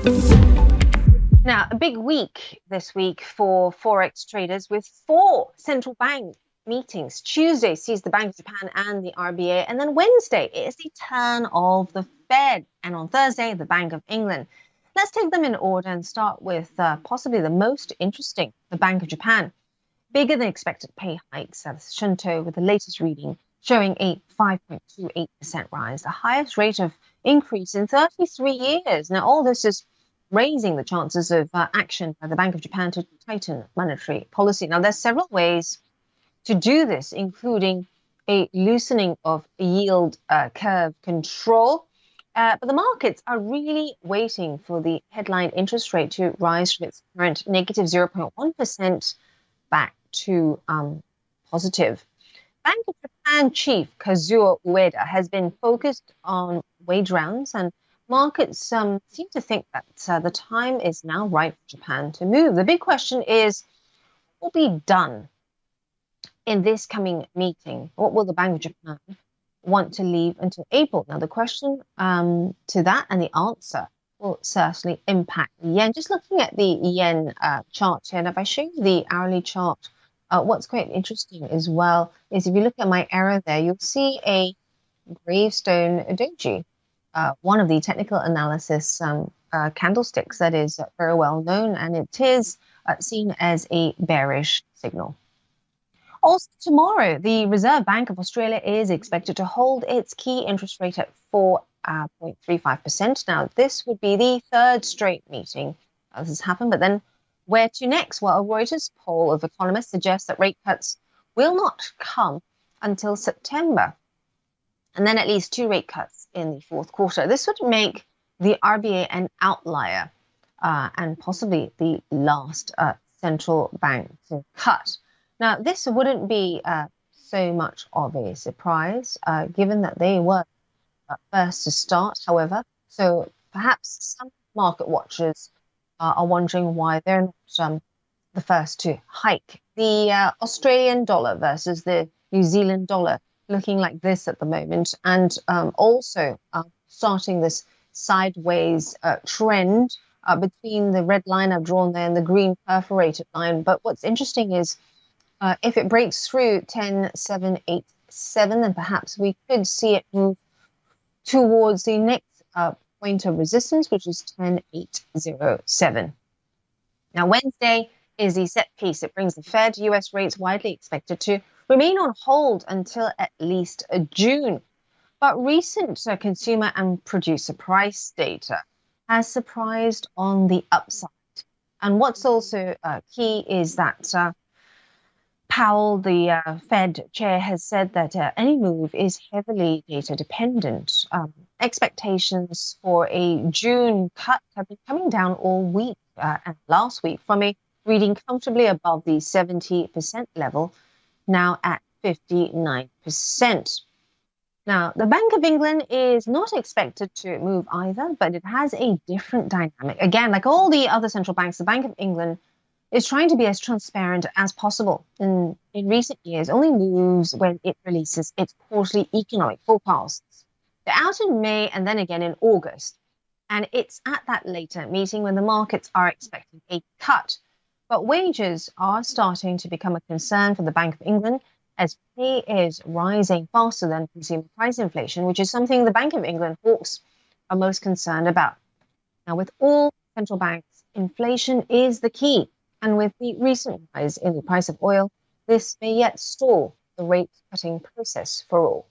Now, a big week this week for forex traders with 4 central bank meetings. Tuesday sees the Bank of Japan and the RBA, and then Wednesday is the turn of the Fed, and on Thursday, the Bank of England. Let's take them in order and start with possibly the most interesting, the Bank of Japan. Bigger than expected pay hikes at Shunto, with the latest reading showing a 5.28% rise, the highest rate of increase in 33 years. Now, all this is raising the chances of action by the Bank of Japan to tighten monetary policy. Now, there's several ways to do this, including a loosening of yield curve control. But the markets are really waiting for the headline interest rate to rise from its current negative 0.1% back to positive. Bank of Japan chief Kazuo Ueda has been focused on wage rounds, and markets seem to think that the time is now right for Japan to move. The big question is, what will be done in this coming meeting? What will the Bank of Japan want to leave until April? Now, the question to that and the answer will certainly impact the yen. Just looking at the yen chart here, and if I show you the hourly chart, what's quite interesting as well is if you look at my arrow there, you'll see a gravestone doji, one of the technical analysis candlesticks that is very well known, and it is seen as a bearish signal. Also, tomorrow, the Reserve Bank of Australia is expected to hold its key interest rate at 4.35%. Now, this would be the third straight meeting this has happened, but then where to next? Well, a Reuters poll of economists suggests that rate cuts will not come until September, and then at least 2 rate cuts in the fourth quarter. This would make the RBA an outlier and possibly the last central bank to cut. Now, this wouldn't be so much of a surprise, given that they were first to start, however. So perhaps some market watchers are wondering why they're not the first to hike. The Australian dollar versus the New Zealand dollar looking like this at the moment, and also starting this sideways trend between the red line I've drawn there and the green perforated line. But what's interesting is if it breaks through 10,787, then perhaps we could see it move towards the next point of resistance, which is 10,807. Now, Wednesday is the set piece. It brings the Fed US rates widely expected to remain on hold until at least June. But recent consumer and producer price data has surprised on the upside. And what's also key is that Powell, the Fed chair, has said that any move is heavily data dependent. Expectations for a June cut have been coming down all week and last week from a reading comfortably above the 70% level, now at 59%. Now, the Bank of England is not expected to move either, but it has a different dynamic. Again, like all the other central banks, the Bank of England is trying to be as transparent as possible. In recent years, only moves when it releases its quarterly economic forecasts. They're out in May and then again in August. And it's at that later meeting when the markets are expecting a cut. But wages are starting to become a concern for the Bank of England as pay is rising faster than consumer price inflation, which is something the Bank of England hawks are most concerned about. Now, with all central banks, inflation is the key. And with the recent rise in the price of oil, this may yet stall the rate-cutting process for all.